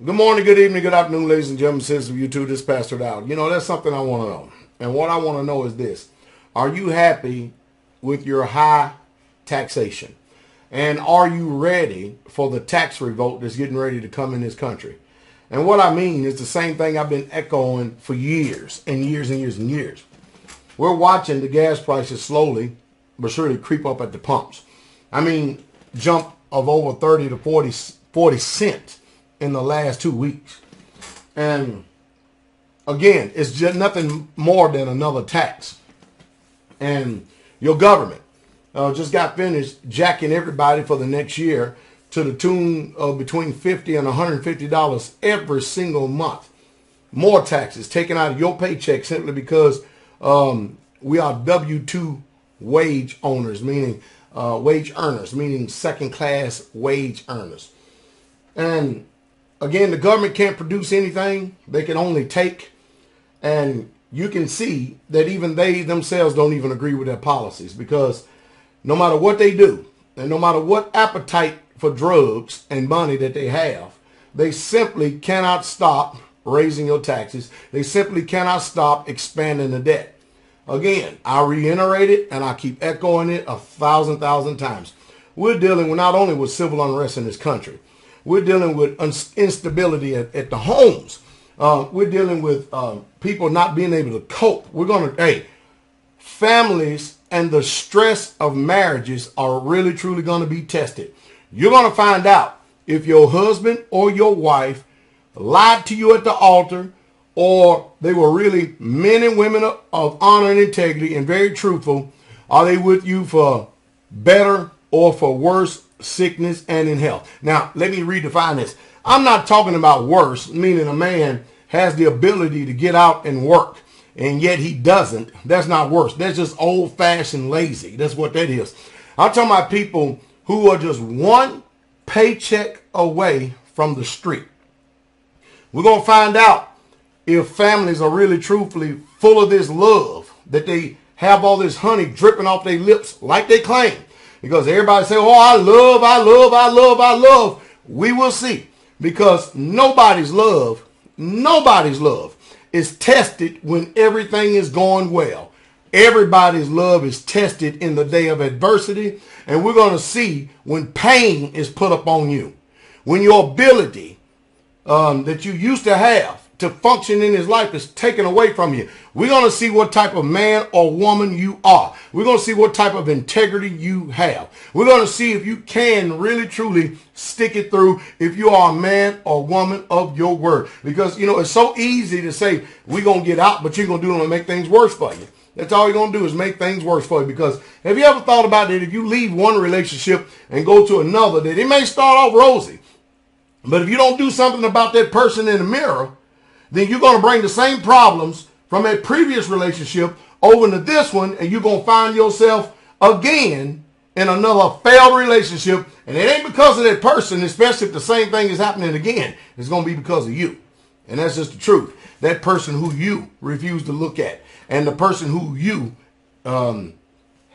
Good morning, good evening, good afternoon, ladies and gentlemen, citizens of YouTube. This is Pastor Dowell. You know, that's something I want to know. And what I want to know is this. Are you happy with your high taxation? And are you ready for the tax revolt that's getting ready to come in this country? And what I mean is the same thing I've been echoing for years and years and years and years. We're watching the gas prices slowly but surely creep up at the pumps. I mean, jump of over 30 to 40 cents in the last 2 weeks. And again, it's just nothing more than another tax. And your government just got finished jacking everybody for the next year to the tune of between $50 and $150 every single month. More taxes taken out of your paycheck simply because we are W-2 wage owners, meaning wage earners, meaning second-class wage earners. And again, the government can't produce anything. They can only take. And you can see that even they themselves don't even agree with their policies, because no matter what they do, and no matter what appetite for drugs and money that they have, they simply cannot stop raising your taxes. They simply cannot stop expanding the debt. Again, I reiterate it and I keep echoing it 1,000 times. We're dealing with not only with civil unrest in this country, we're dealing with instability at the homes. We're dealing with people not being able to cope. We're going to, families and the stress of marriages are really, truly going to be tested. You're going to find out if your husband or your wife lied to you at the altar, or they were really men and women of honor and integrity and very truthful. Are they with you for better or for worse, sickness and in health? Now, let me redefine this. I'm not talking about worse, meaning a man has the ability to get out and work, and yet he doesn't. That's not worse. That's just old-fashioned lazy. That's what that is. I'm talking about people who are just one paycheck away from the street. We're going to find out if families are really truthfully full of this love, that they have all this honey dripping off their lips like they claim. Because everybody say, oh, I love. We will see. Because nobody's love is tested when everything is going well. Everybody's love is tested in the day of adversity. And we're going to see when pain is put upon you. When your ability that you used to have to function in his life is taken away from you. We're going to see what type of man or woman you are. We're going to see what type of integrity you have. We're going to see if you can really, truly stick it through, if you are a man or woman of your word. Because, you know, it's so easy to say, we're going to get out, but you're going to do it and make things worse for you. That's all you're going to do is make things worse for you. Because have you ever thought about it? If you leave one relationship and go to another, that it may start off rosy, but if you don't do something about that person in the mirror, then you're going to bring the same problems from a previous relationship over into this one, and you're going to find yourself again in another failed relationship. And it ain't because of that person, especially if the same thing is happening again. It's going to be because of you. And that's just the truth. That person who you refuse to look at, and the person who you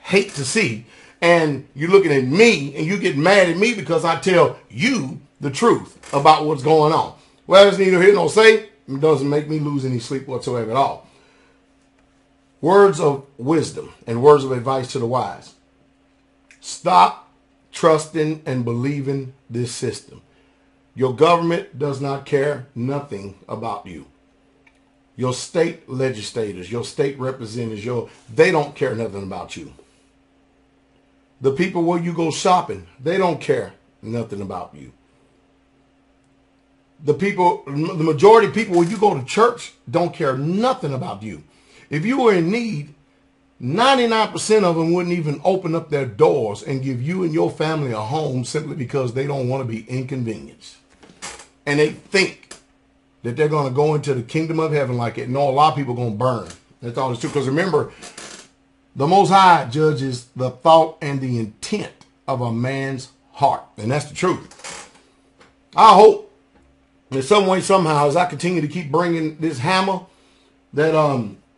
hate to see, and you're looking at me and you get mad at me because I tell you the truth about what's going on. Well, it's neither here nor say. It doesn't make me lose any sleep whatsoever at all. Words of wisdom and words of advice to the wise. Stop trusting and believing this system. Your government does not care nothing about you. Your state legislators, your state representatives, they don't care nothing about you. The people where you go shopping, they don't care nothing about you. The majority of people when you go to church don't care nothing about you. If you were in need, 99% of them wouldn't even open up their doors and give you and your family a home simply because they don't want to be inconvenienced. And they think that they're going to go into the kingdom of heaven like it. No, a lot of people are going to burn. That's all it's true. Because remember, the Most High judges the thought and the intent of a man's heart. And that's the truth. I hope in some way, somehow, as I continue to keep bringing this hammer, that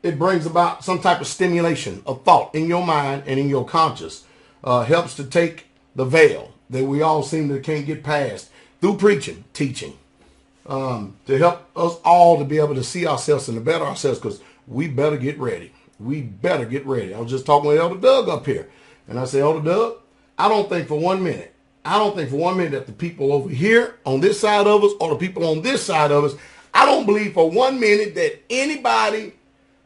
it brings about some type of stimulation of thought in your mind and in your conscience. Helps to take the veil that we all seem to can't get past through preaching, teaching, to help us all to be able to see ourselves and to better ourselves, because we better get ready. We better get ready. I was just talking with Elder Doug up here, and I said, Elder Doug, I don't think for one minute that the people over here on this side of us or the people on this side of us, I don't believe for 1 minute that anybody,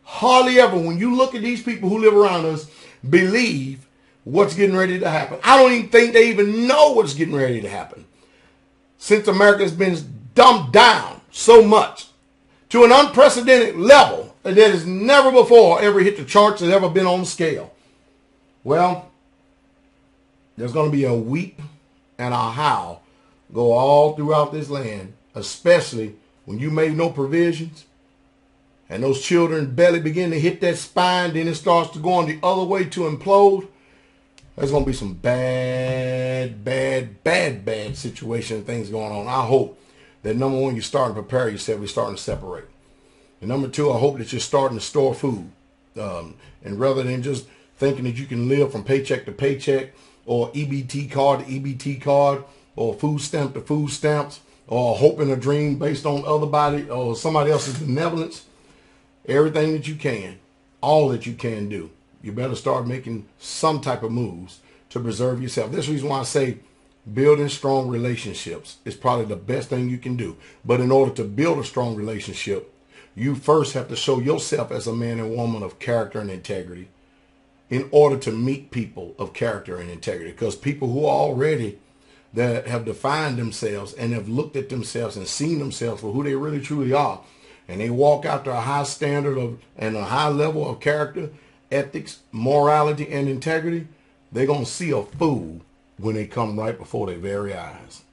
hardly ever, when you look at these people who live around us, believe what's getting ready to happen. I don't even think they even know what's getting ready to happen. Since America has been dumbed down so much to an unprecedented level that has never before ever hit the charts, that ever been on the scale. Well, there's going to be a weep and a howl go all throughout this land, especially when you made no provisions and those children belly begin to hit that spine, then it starts to go on the other way to implode. There's going to be some bad situation and things going on. I hope that, number one, you're starting to prepare yourself. You're starting to separate. And number two, I hope that you're starting to store food. And rather than just thinking that you can live from paycheck to paycheck, or EBT card to EBT card, or food stamp to food stamps, or hope and a dream based on somebody else's benevolence, everything that you can, all that you can do, you better start making some type of moves to preserve yourself. That's the reason why I say building strong relationships is probably the best thing you can do. But in order to build a strong relationship, you first have to show yourself as a man and woman of character and integrity in order to meet people of character and integrity. Because people who are already that have defined themselves and have looked at themselves and seen themselves for who they really truly are, and they walk out to a high standard of and a high level of character, ethics, morality, and integrity, they're going to see a fool when they come right before their very eyes.